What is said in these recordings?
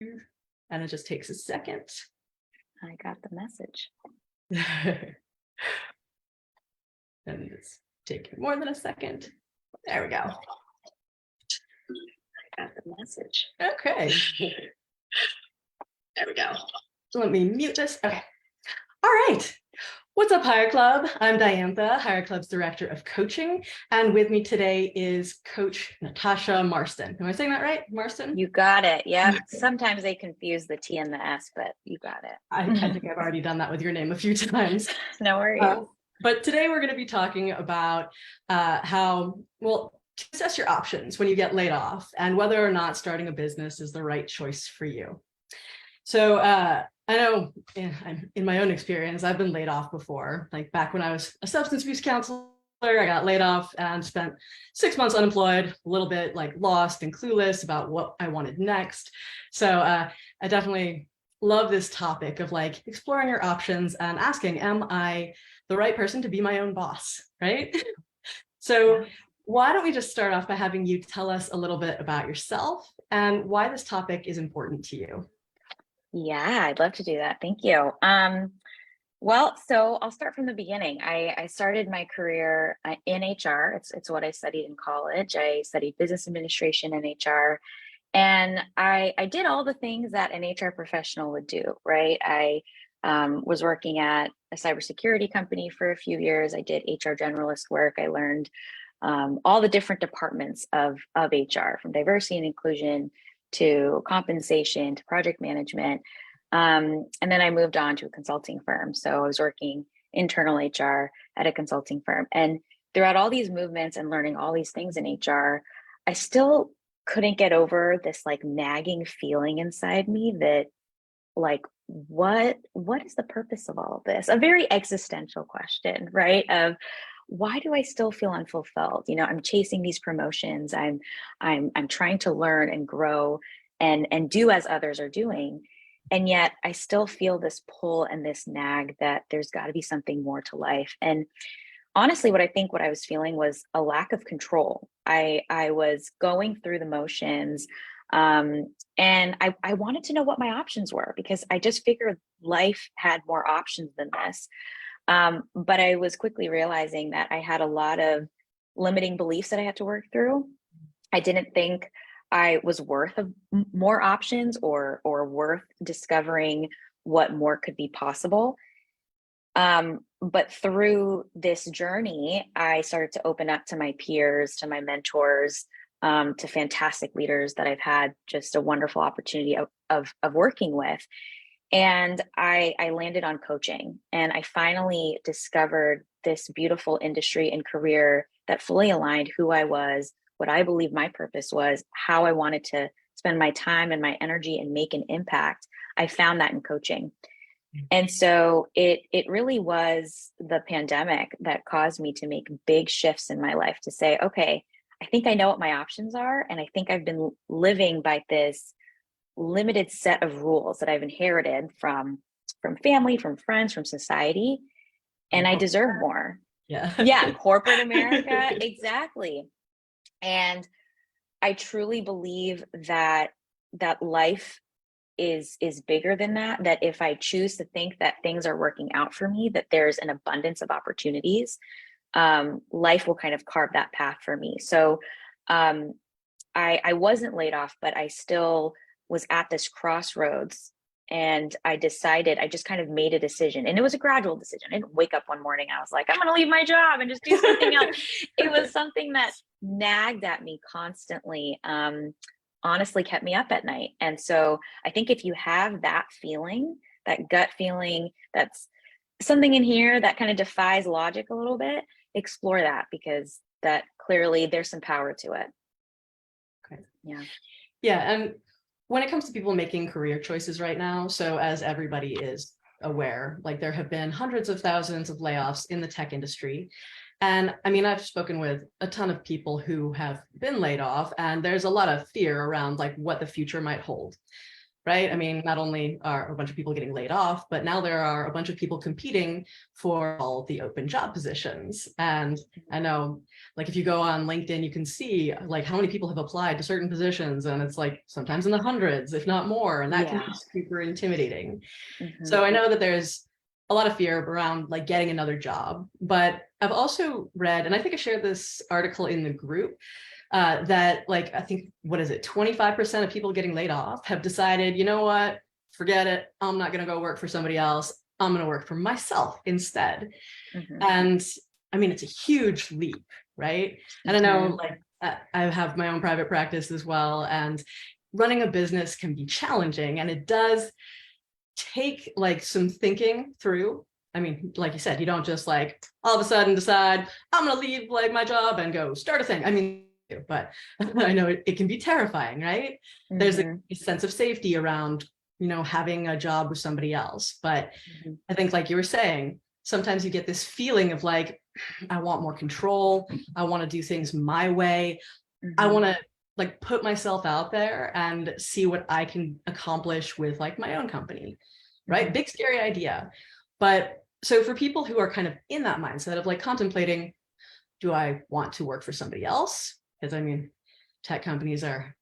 And it just takes a second. I got the message. And it's taking more than a second. There we go. I got the message. Okay. There we go. So let me mute this. Okay. All right. What's up, HireClub? I'm Diantha, HireClub's Director of Coaching. And with me today is Coach Natasha Marston. Am I saying that right? Marston? You got it. Yeah. Sometimes they confuse the T and the S, but you got it. I think I've already done that with your name a few times. No worries. But today we're going to be talking about how, well, to assess your options when you get laid off and whether or not starting a business is the right choice for you. So I know in my own experience, I've been laid off before. Like back when I was a substance abuse counselor, I got laid off and spent 6 months unemployed, a little bit like lost and clueless about what I wanted next. So I definitely love this topic of like exploring your options and asking, am I the right person to be my own boss, right? So why don't we just start off by having you tell us a little bit about yourself and why this topic is important to you? Yeah, I'd love to do that. Thank you. Well, so I'll start from the beginning. I started my career in HR. It's what I studied in college. I studied business administration and HR. And I did all the things that an HR professional would do, right? I was working at a cybersecurity company for a few years. I did HR generalist work. I learned all the different departments of HR, from diversity and inclusion to compensation to project management. And then I moved on to a consulting firm. So I was working internal HR at a consulting firm. And throughout all these movements and learning all these things in HR, I still couldn't get over this like nagging feeling inside me that like, what is the purpose of all of this? A very existential question, right? Of why do I still feel unfulfilled? You know, I'm chasing these promotions. I'm trying to learn and grow and do as others are doing. And yet I still feel this pull and this nag that there's got to be something more to life. And honestly, what I was feeling was a lack of control. I was going through the motions, and I wanted to know what my options were because I just figured life had more options than this. But I was quickly realizing that I had a lot of limiting beliefs that I had to work through. I didn't think I was worth more options or worth discovering what more could be possible. But through this journey, I started to open up to my peers, to my mentors, to fantastic leaders that I've had just a wonderful opportunity of working with. And I landed on coaching, and I finally discovered this beautiful industry and career that fully aligned who I was, what I believe my purpose was, how I wanted to spend my time and my energy and make an impact. I found that in coaching. And so it really was the pandemic that caused me to make big shifts in my life to say, okay, I think I know what my options are. And I think I've been living by this limited set of rules that I've inherited from family, from friends, from society. And I deserve more. Yeah. Corporate America. Exactly. And I truly believe that life is bigger than that if I choose to think that things are working out for me, that there's an abundance of opportunities, life will kind of carve that path for me. So I wasn't laid off, but I still was at this crossroads, and I decided, I just kind of made a decision, and it was a gradual decision. I didn't wake up one morning, I was like, I'm going to leave my job and just do something else. It was something that nagged at me constantly, honestly kept me up at night. And so I think if you have that feeling, that gut feeling, that's something in here that kind of defies logic a little bit, explore that, because that clearly there's some power to it. Okay. Yeah. Yeah. And when it comes to people making career choices right now, so as everybody is aware, like there have been hundreds of thousands of layoffs in the tech industry. And I mean, I've spoken with a ton of people who have been laid off, and there's a lot of fear around like what the future might hold. right? I mean, not only are a bunch of people getting laid off, but now there are a bunch of people competing for all the open job positions. And I know, like, if you go on LinkedIn, you can see like how many people have applied to certain positions, and it's like sometimes in the hundreds, if not more, and that can Yeah. be super intimidating. Mhm. So I know that there's a lot of fear around like getting another job, but I've also read, and I think I shared this article in the group, that like, I think, what is it, 25% of people getting laid off have decided, you know what, forget it, I'm not going to go work for somebody else, I'm going to work for myself instead. Mhm. And I mean, it's a huge leap, right? And I know, Mhm. like, I have my own private practice as well, and running a business can be challenging, and it does take like some thinking through. I mean, like you said, you don't just like all of a sudden decide I'm going to leave like my job and go start a thing. I mean, but I know it can be terrifying, right? There's Mhm. a sense of safety around, having a job with somebody else. But Mhm. I think, like you were saying, sometimes you get this feeling of like, I want more control. I want to do things my way. I Mhm. want to like put myself out there and see what I can accomplish with like my own company, right? Mhm. Big scary idea. But so for people who are kind of in that mindset of like contemplating, do I want to work for somebody else? Because I mean, tech companies are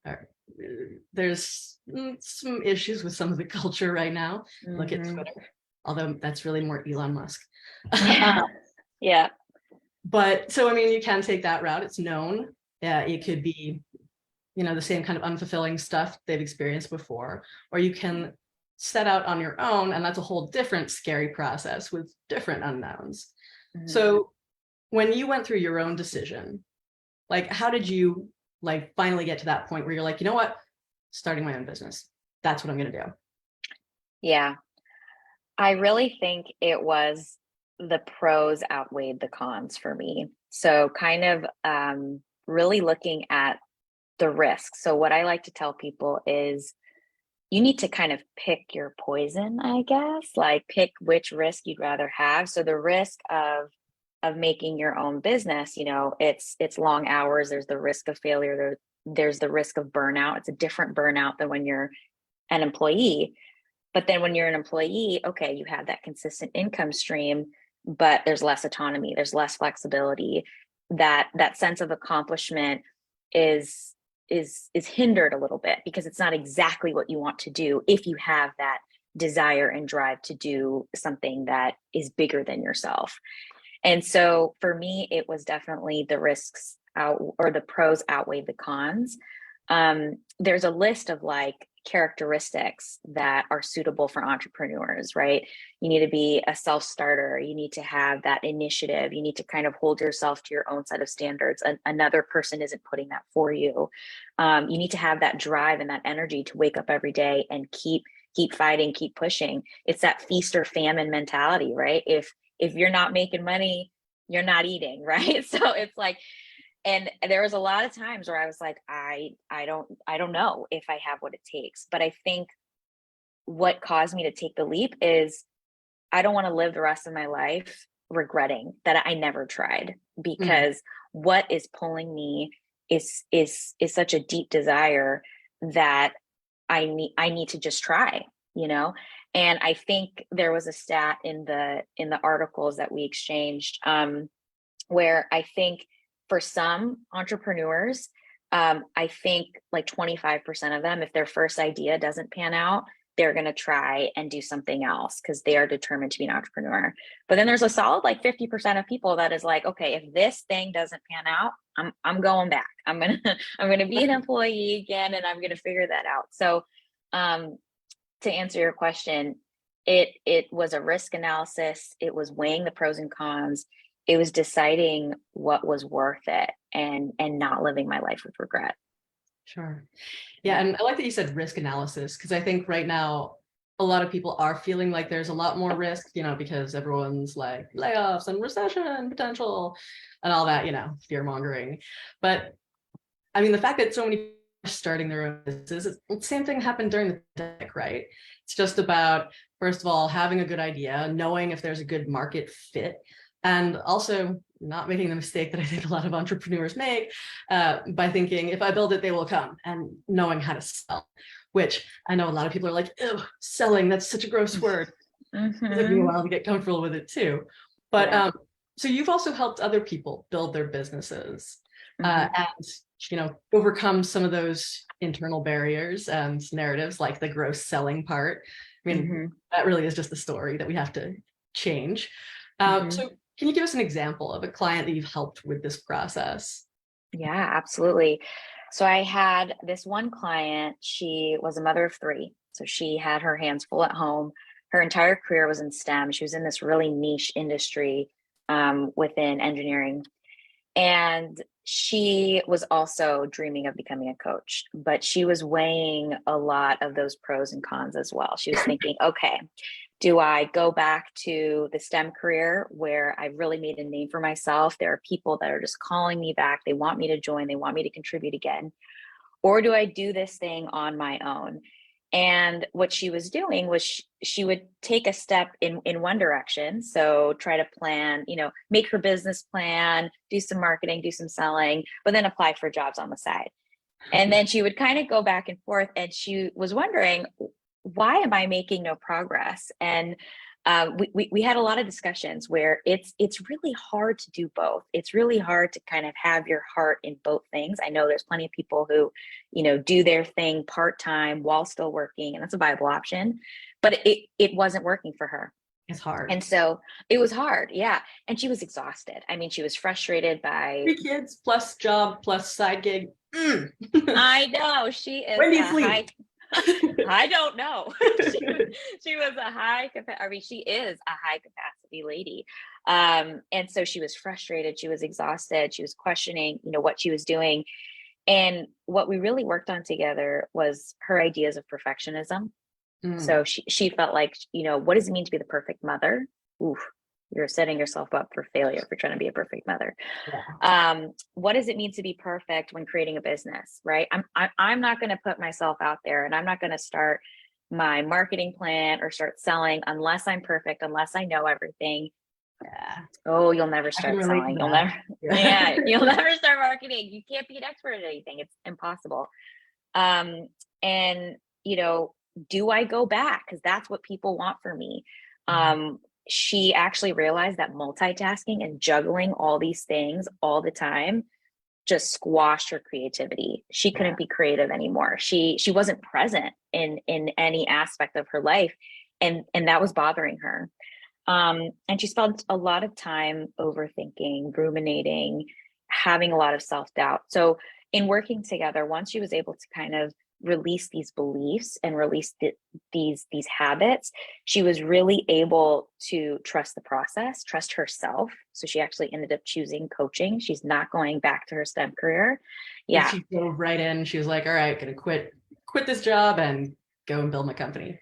there's some issues with some of the culture right now. Look at Mhm. Twitter, although that's really more Elon Musk. Yeah. Yeah. But so I mean, you can take that route. It's known. Yeah, it could be the same kind of unfulfilling stuff they've experienced before, or you can set out on your own, and that's a whole different scary process with different unknowns. Mhm. So when you went through your own decision, like, how did you like finally get to that point where you're like, you know what, starting my own business, that's what I'm going to do? Yeah. I really think it was the pros outweighed the cons for me. So kind of really looking at the risks. So what I like to tell people is you need to kind of pick your poison, I guess, like pick which risk you'd rather have. So the risk of making your own business, it's long hours, there's the risk of failure, there's the risk of burnout. It's a different burnout than when you're an employee. But then when you're an employee, okay, you have that consistent income stream, but there's less autonomy, there's less flexibility. That sense of accomplishment is is hindered a little bit because it's not exactly what you want to do if you have that desire and drive to do something that is bigger than yourself. And so for me, it was definitely the risks out or the pros outweighed the cons. There's a list of like characteristics that are suitable for entrepreneurs, right? You need to be a self-starter. You need to have that initiative. You need to kind of hold yourself to your own set of standards. Another person isn't putting that for you. You need to have that drive and that energy to wake up every day and keep fighting, keep pushing. It's that feast or famine mentality, right? If you're not making money, you're not eating, right? So it's like, and there was a lot of times where I was like, I don't know if I have what it takes. But I think what caused me to take the leap is I don't want to live the rest of my life regretting that I never tried, Mhm. because what is pulling me is such a deep desire that I need to just try, you know? And I think there was a stat in the articles that we exchanged, where I think for some entrepreneurs, I think like 25% of them, if their first idea doesn't pan out, they're going to try and do something else because they are determined to be an entrepreneur. But then there's a solid like 50% of people that is like, okay, if this thing doesn't pan out, I'm going back. I'm gonna be an employee again, and I'm gonna figure that out. So, um, to answer your question, it was a risk analysis. It was weighing the pros and cons. It was deciding what was worth it and not living my life with regret. Sure. Yeah, Yeah. and I like that you said risk analysis, because I think right now a lot of people are feeling like there's a lot more risk, because everyone's like layoffs and recession potential and all that, fear mongering. But I mean, the fact that so many people are starting their own businesses, same thing happened during the pandemic, right? It's just about, first of all, having a good idea, knowing if there's a good market fit, and also not making the mistake that I think a lot of entrepreneurs make, by thinking, if I build it, they will come, and knowing how to sell. which I know a lot of people are like, ew, selling, that's such a gross word. It took me a while to get comfortable with it too. But Yeah. so you've also helped other people build their businesses Mhm. and overcome some of those internal barriers and narratives, like the gross selling part. I mean, Mhm. that really is just the story that we have to change. Mhm. So can you give us an example of a client that you've helped with this process? Yeah, absolutely. So I had this one client, she was a mother of three. So she had her hands full at home. Her entire career was in STEM. She was in this really niche industry within engineering. And she was also dreaming of becoming a coach, but she was weighing a lot of those pros and cons as well. She was thinking, okay, do I go back to the STEM career where I really made a name for myself? There are people that are just calling me back. They want me to join, they want me to contribute again. Or do I do this thing on my own? And what she was doing was she would take a step in one direction. So try to plan, make her business plan, do some marketing, do some selling, but then apply for jobs on the side. And then she would kind of go back and forth. And she was wondering, why am I making no progress? And we had a lot of discussions where it's really hard to do both. It's really hard to kind of have your heart in both things. I know there's plenty of people who, do their thing part-time while still working, and that's a viable option, but it wasn't working for her. It's hard. And so it was hard. Yeah. And she was exhausted. I mean, she was frustrated by, 3 kids plus job plus side gig. Mm. I know she is When do you a high sleep? I don't know. She was a I mean, she is a high capacity lady. And so she was frustrated, she was exhausted, she was questioning, what she was doing. And what we really worked on together was her ideas of perfectionism. Mm, So she felt like, what does it mean to be the perfect mother? Oof, you're setting yourself up for failure for trying to be a perfect mother. yeah. What does it mean to be perfect when creating a business, right? I'm not going to put myself out there, and I'm not going to start my marketing plan or start selling unless I'm perfect, unless I know everything. Yeah. Oh, you'll never I can start relate to selling. You'll that. never, Yeah. yeah, you'll never start marketing. You can't be an expert at anything. It's impossible. Um, and do I go back? Because that's what people want for me. Um, she actually realized that multitasking and juggling all these things all the time just squashed her creativity. She Yeah. couldn't be creative anymore. She wasn't present in any aspect of her life, and that was bothering her. And she spent a lot of time overthinking, ruminating, having a lot of self-doubt. So in working together, once she was able to kind of release these beliefs and release these habits, she was really able to trust the process, trust herself. So she actually ended up choosing coaching. She's not going back to her STEM career. And Yeah, she dove right in. She was like, all right, gonna quit this job and go and build my company.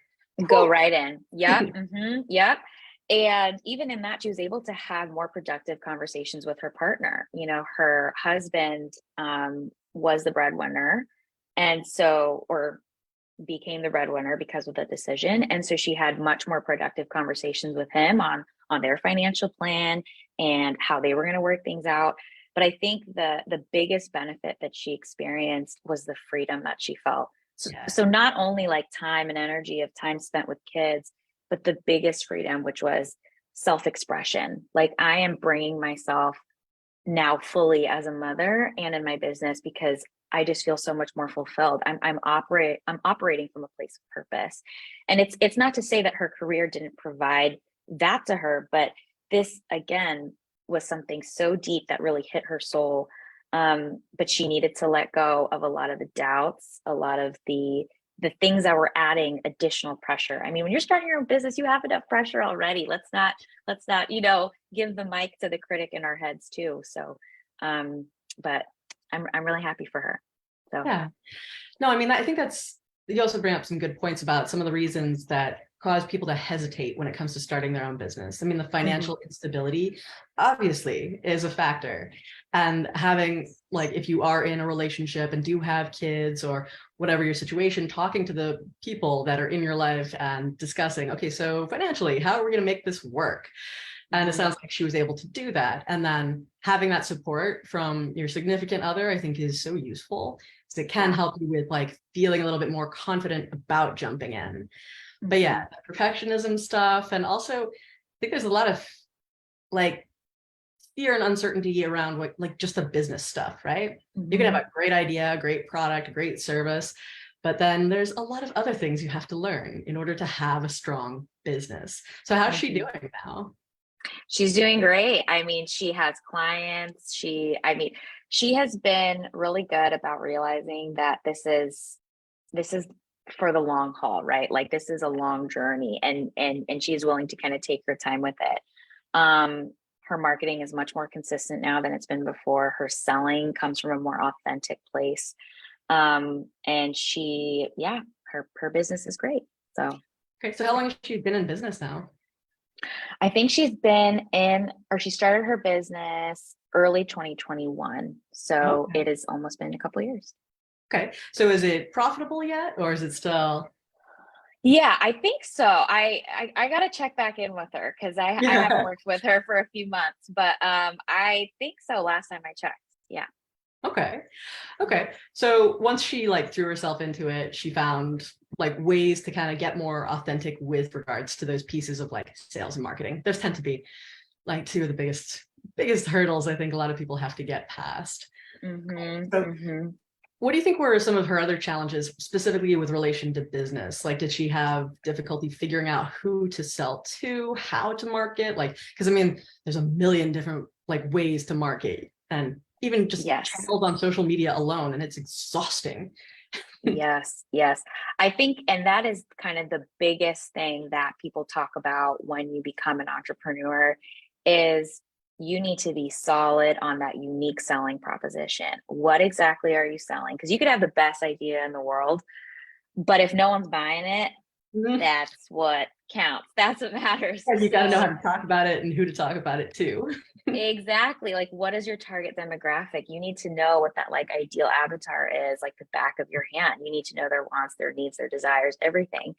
go right in. Yep. Yep. And even in that, she was able to have more productive conversations with her partner. Her husband was the breadwinner, and so, or became the breadwinner because of the decision. And so she had much more productive conversations with him on their financial plan and how they were going to work things out. But I think the biggest benefit that she experienced was the freedom that she felt. Yeah. So not only like time and energy of time spent with kids, but the biggest freedom, which was self-expression. Like, I am bringing myself now fully as a mother and in my business because I just feel so much more fulfilled. I'm operating from a place of purpose. And it's not to say that her career didn't provide that to her, but this again was something so deep that really hit her soul. But she needed to let go of a lot of the doubts, a lot of the things that were adding additional pressure. I mean, when you're starting your own business, you have enough pressure already. Let's not, give the mic to the critic in our heads too. So, but I'm really happy for her. So, Yeah. No, I mean, I think you also bring up some good points about some of the reasons that cause people to hesitate when it comes to starting their own business. I mean, the mhm, financial instability obviously is a factor. And having, like, if you are in a relationship and do have kids or whatever your situation, talking to the people that are in your life and discussing, okay, so financially, how are we going to make this work? And it sounds like she was able to do that. And then having that support from your significant other, I think is so useful because it can help you with like feeling a little bit more confident about jumping in. But yeah, the perfectionism stuff. And also I think there's a lot of like fear and uncertainty around what like just the business stuff, right? You can have a great idea, a great product, a great service, but then there's a lot of other things you have to learn in order to have a strong business. So how's she doing now? She's doing great. I mean, she has clients. She has been really good about realizing that this is for the long haul, right? Like this is a long journey, and she's willing to kind of take her time with it. Her marketing is much more consistent now than it's been before. Her selling comes from a more authentic place. And her business is great. So Okay, so how long has she been in business now? I think she started her business early 2021. So Okay. it has almost been a couple of years. Okay, so is it profitable yet, or is it still? Yeah, I think so. I gotta check back in with her because I haven't worked with her for a few months, but I think so last time I checked. Yeah. Okay. Okay. So once she like threw herself into it, she found like ways to kind of get more authentic with regards to those pieces of like sales and marketing. Those tend to be like two of the biggest hurdles I think a lot of people have to get past. So what do you think were some of her other challenges specifically with relation to business? Like, did she have difficulty figuring out who to sell to, how to market? Like, because I mean, there's a million different like ways to market and even just Yes. channels on social media alone, and it's exhausting. Yes, yes. I think, and that is kind of the biggest thing that people talk about when you become an entrepreneur is you need to be solid on that unique selling proposition. What exactly are you selling? Because you could have the best idea in the world, but if no one's buying it, Mhm. that's what counts. That's what matters. And you got to know how So to talk about it and who to talk about it to. exactly. Like, what is your target demographic? You need to know what that like ideal avatar is, like the back of your hand. You need to know their wants, their needs, their desires, everything.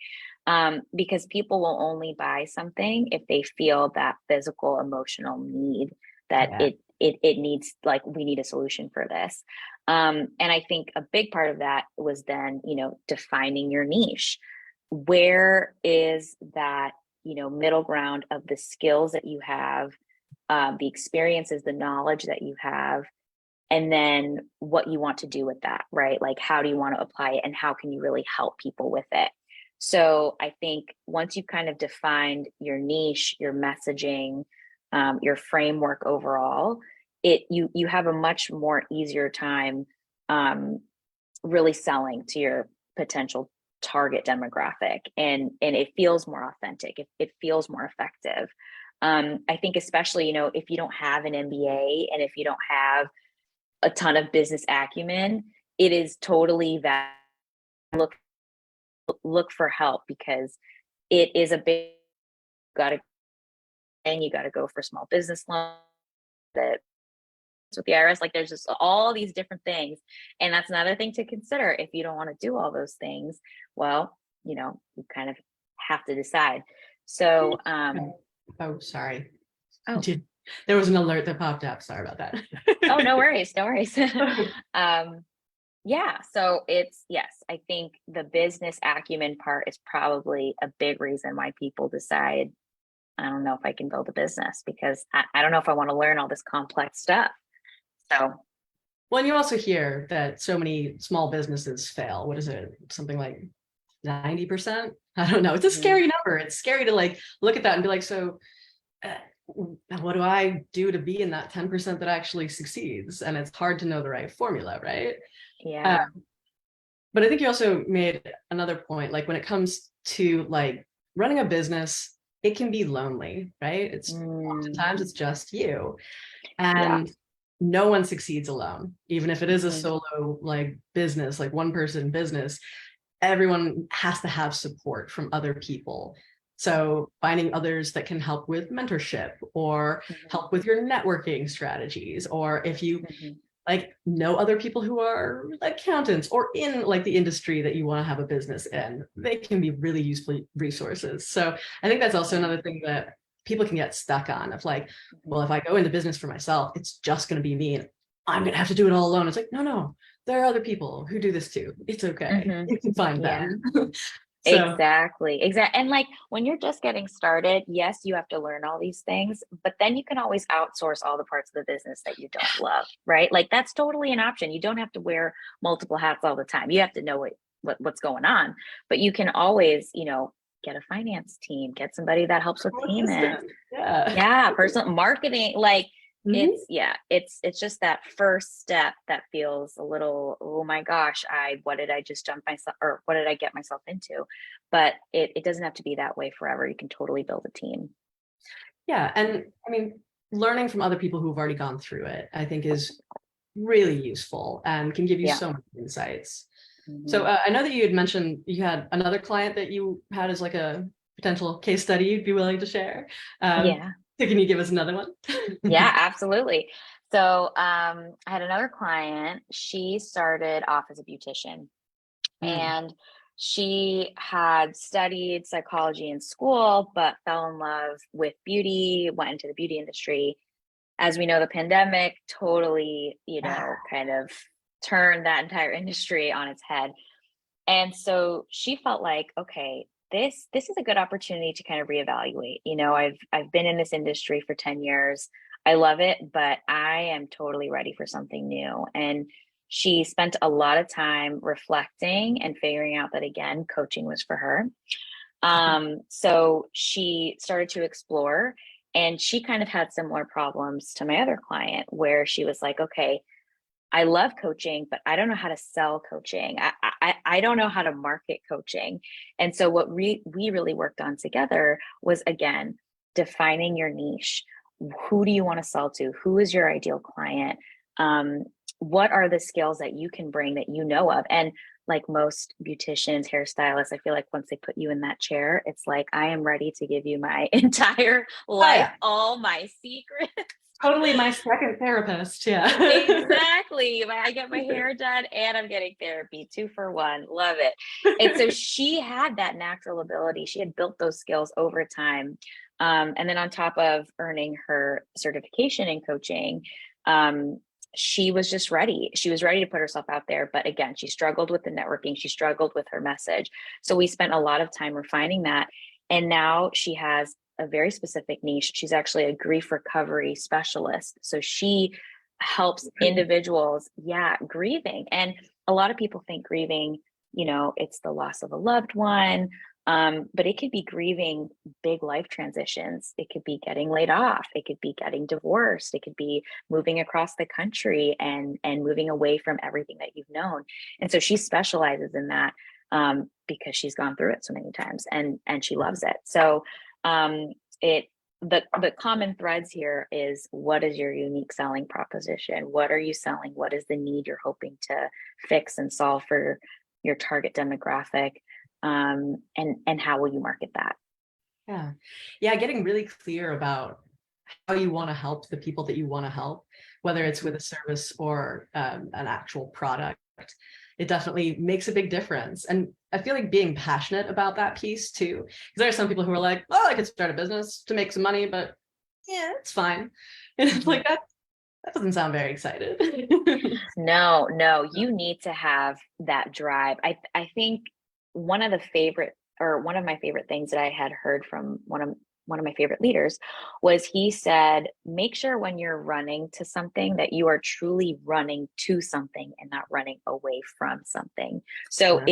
Because people will only buy something if they feel that physical, emotional need that Yeah. it needs, like, we need a solution for this. And I think a big part of that was then, defining your niche. Where is that, middle ground of the skills that you have, the experiences, the knowledge that you have, and then what you want to do with that, right? Like, how do you want to apply it and how can you really help people with it? So I think once you've kind of defined your niche, your messaging, your framework overall, you have a much more easier time really selling to your potential target demographic, and it feels more authentic. It feels more effective. I think especially, if you don't have an MBA and if you don't have a ton of business acumen, it is totally that look for help because it is a big, gotta, and you got to go for small business loans that with the IRS. Like there's just all these different things. And that's another thing to consider. If you don't want to do all those things, well, you kind of have to decide. So, Oh, sorry. oh, There was an alert that popped up. Sorry about that. oh, no worries, no worries. Yeah, so yes, I think the business acumen part is probably a big reason why people decide, I don't know if I can build a business because I don't know if I want to learn all this complex stuff. So, Well, and you also hear that so many small businesses fail. What is it? Something like 90%? I don't know. It's a scary number. It's scary to like look at that and be like, so what do I do to be in that 10% that actually succeeds? And it's hard to know the right formula, right? yeah. But I think you also made another point, like when it comes to like running a business, it can be lonely, right? Oftentimes it's just you. Yeah. And no one succeeds alone, even if it is a Mhm. solo like business, like one person business, everyone has to have support from other people. So finding others that can help with mentorship or Mhm. help with your networking strategies, or if you Mhm. like know other people who are accountants or in like the industry that you want to have a business in, they can be really useful resources. So I think that's also Yeah. another thing that people can get stuck on of like, well, if I go into business for myself, it's just going to be me and I'm going to have to do it all alone. It's like, no, there are other people who do this too. It's okay. Mhm. You can find Yeah. them. So Exactly. And like when you're just getting started, yes, you have to learn all these things, but then you can always outsource all the parts of the business that you don't love, right? Like that's totally an option. You don't have to wear multiple hats all the time. You have to know what's going on, but you can always, get a finance team, get somebody that helps with payments. yeah. Yeah, personal marketing, like Mhm. it's just that first step that feels a little, oh my gosh, what did I just jump myself, or what did I get myself into? But it doesn't have to be that way forever. You can totally build a team. Yeah. And I mean, learning from other people who've already gone through it, I think is really useful and can give you Yeah. so many insights. So Mhm. I know that you had mentioned you had another client that you had as like a potential case study you'd be willing to share. Yeah. So can you give us another one? Yeah, absolutely. So I had another client. She started off as a beautician, Mm. and she had studied psychology in school, but fell in love with beauty, went into the beauty industry. As we know, the pandemic totally, kind of turned that entire industry on its head. And so she felt like, okay, this is a good opportunity to kind of reevaluate. I've been in this industry for 10 years. I love it, but I am totally ready for something new. And she spent a lot of time reflecting and figuring out that again, coaching was for her. So she started to explore, and she kind of had similar problems to my other client where she was like, okay, I love coaching, but I don't know how to sell coaching. I don't know how to market coaching. And so what we really worked on together was, again, defining your niche. Who do you want to sell to? Who is your ideal client? Um, what are the skills that you can bring that you know of? And like most beauticians, hairstylists, I feel like once they put you in that chair, it's like, I am ready to give you my entire Oh life, yeah, all my secrets. totally my second therapist. Yeah. Exactly. I get my hair done and I'm getting therapy, 2 for 1. Love it. And so she had that natural ability. She had built those skills over time. And then on top of earning her certification in coaching, um, she was just ready. She was ready to put herself out there. But again, she struggled with the networking. She struggled with her message. So we spent a lot of time refining that. And now she has a very specific niche. She's actually a grief recovery specialist. So she helps individuals, grieving. And a lot of people think grieving, it's the loss of a loved one. But it could be grieving big life transitions. It could be getting laid off. It could be getting divorced. It could be moving across the country and moving away from everything that you've known. And so she specializes in that because she's gone through it so many times and she loves it. So it the common threads here is, what is your unique selling proposition? What are you selling? What is the need you're hoping to fix and solve for your target demographic? And how will you market that? Yeah. Yeah. Getting really clear about how you want to help the people that you want to help, whether it's with a service or an actual product. It definitely makes a big difference. And I feel like being passionate about that piece too, because there are some people who are like, well, I could start a business to make some money, but yeah, it's fine. And it's like, that doesn't sound very excited. No, you need to have that drive. I think one of my favorite things that I had heard from one of my favorite leaders was, he said, make sure when you're running to something that you are truly running to something and not running away from something. So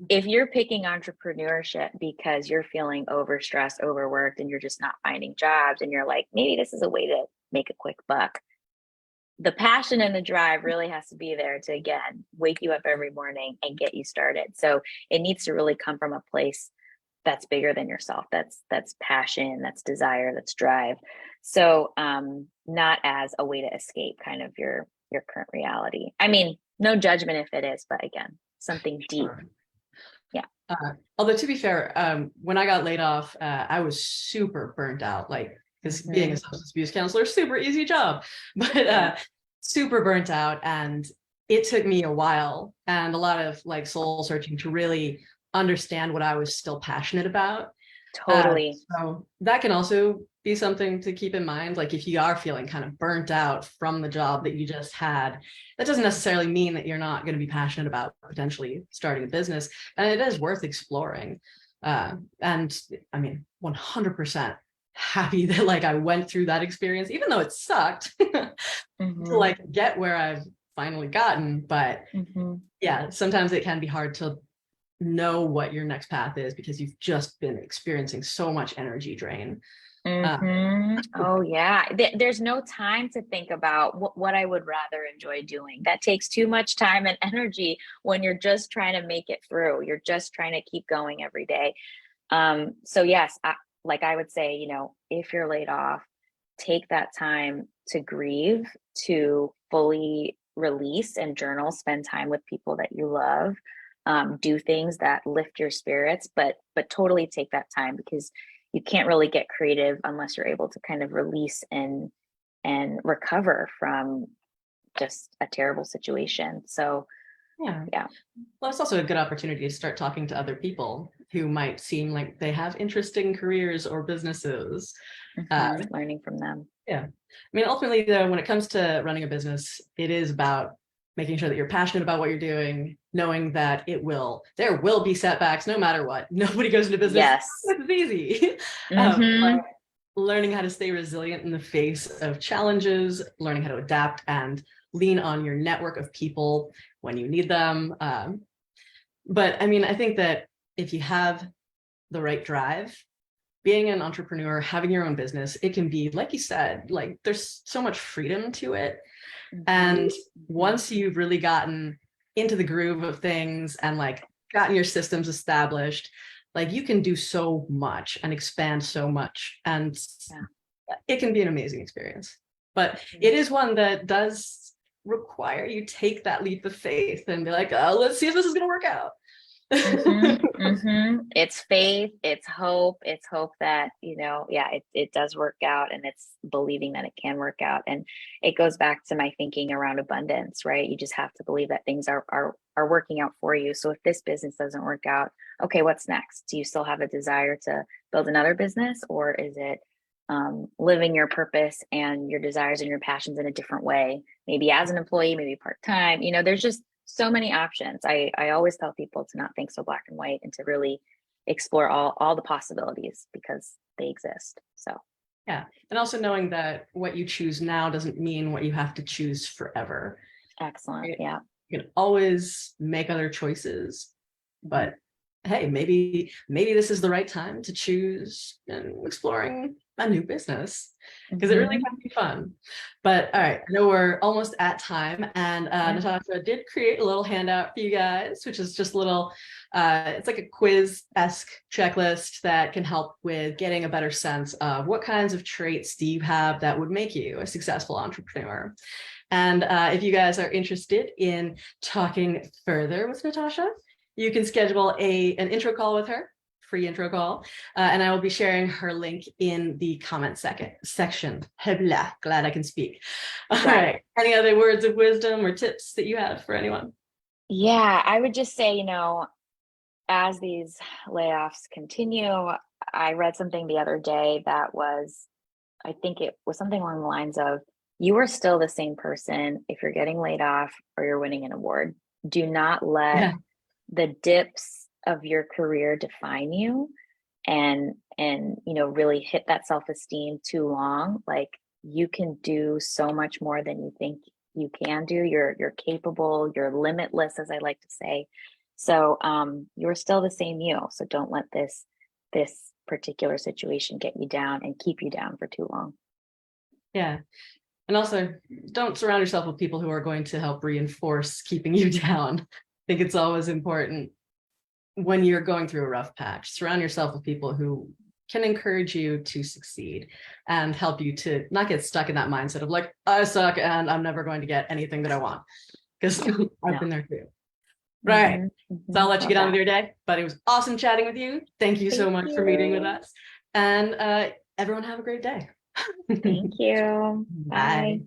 if you're picking entrepreneurship because you're feeling overstressed, overworked, and you're just not finding jobs, and you're like, maybe this is a way to make a quick buck, the passion and the drive really has to be there to, again, wake you up every morning and get you started. So it needs to really come from a place that's bigger than yourself. That's passion, that's desire, that's drive. So not as a way to escape kind of your current reality. I mean, no judgment if it is, but again, something deep. Sure. Yeah. Although to be fair, when I got laid off, I was super burnt out, like, because being a substance abuse counselor, super easy job, but super burnt out. And it took me a while and a lot of like soul searching to really understand what I was still passionate about. Totally. So that can also be something to keep in mind. Like if you are feeling kind of burnt out from the job that you just had, that doesn't necessarily mean that you're not going to be passionate about potentially starting a business. And it is worth exploring. And I mean, 100% happy that like I went through that experience, even though it sucked to like get where I've finally gotten. But yeah, sometimes it can be hard to know what your next path is because you've just been experiencing so much energy drain. Oh yeah. There's no time to think about what I would rather enjoy doing. That takes too much time and energy when you're just trying to make it through. You're just trying to keep going every day. So yes, like I would say, you know, if you're laid off, take that time to grieve, to fully release and journal, spend time with people that you love, do things that lift your spirits, but totally take that time, because you can't really get creative unless you're able to kind of release and recover from just a terrible situation. So yeah. Well, it's also a good opportunity to start talking to other people who might seem like they have interesting careers or businesses. Learning from them. Yeah. I mean, ultimately, though, when it comes to running a business, it is about making sure that you're passionate about what you're doing, knowing that there will be setbacks no matter what. Nobody goes into business. Yes. It's easy. Learning how to stay resilient in the face of challenges, learning how to adapt and lean on your network of people when you need them. But I mean, I think that if you have the right drive, being an entrepreneur, having your own business, it can be, like you said, like there's so much freedom to it. And once you've really gotten into the groove of things and like gotten your systems established, like you can do so much and expand so much. And it can be an amazing experience. But it is one that does require you take that leap of faith and be like, oh, let's see if this is going to work out. It's faith, it's hope that, you know, it does work out, and it's believing that it can work out. And it goes back to my thinking around abundance, right? You just have to believe that things are working out for you. So if this business doesn't work out, okay, what's next? Do you still have a desire to build another business, or is it living your purpose and your desires and your passions in a different way, maybe as an employee, maybe part-time? You know, there's just so many options. I always tell people to not think so black and white, and to really explore all the possibilities, because they exist. So yeah. And also knowing that what you choose now doesn't mean what you have to choose forever. Excellent. Yeah. You can always make other choices, but hey, maybe this is the right time to choose and exploring a new business, because it really can be fun. But all right, I know we're almost at time, and Natasha did create a little handout for you guys, which is just a little, it's like a quiz-esque checklist that can help with getting a better sense of what kinds of traits do you have that would make you a successful entrepreneur. And if you guys are interested in talking further with Natasha, you can schedule an intro call with her, free intro call, and I will be sharing her link in the comment section. Glad I can speak. All right. Any other words of wisdom or tips that you have for anyone? Yeah, I would just say, you know, as these layoffs continue, I read something the other day that was, I think it was something along the lines of, you are still the same person if you're getting laid off or you're winning an award. Do not let the dips of your career define you, and you know, really hit that self-esteem too long. Like, you can do so much more than you think you can do. You're capable, you're limitless, as I like to say. So you're still the same you. So don't let this particular situation get you down and keep you down for too long. Yeah. And also, don't surround yourself with people who are going to help reinforce keeping you down. I think it's always important when you're going through a rough patch, surround yourself with people who can encourage you to succeed and help you to not get stuck in that mindset of like, I suck and I'm never going to get anything that I want. Because I've been there too. Right. So I'll let you get on with your day, but it was awesome chatting with you. Thank you so much for meeting with us. And everyone have a great day. Thank you. Bye.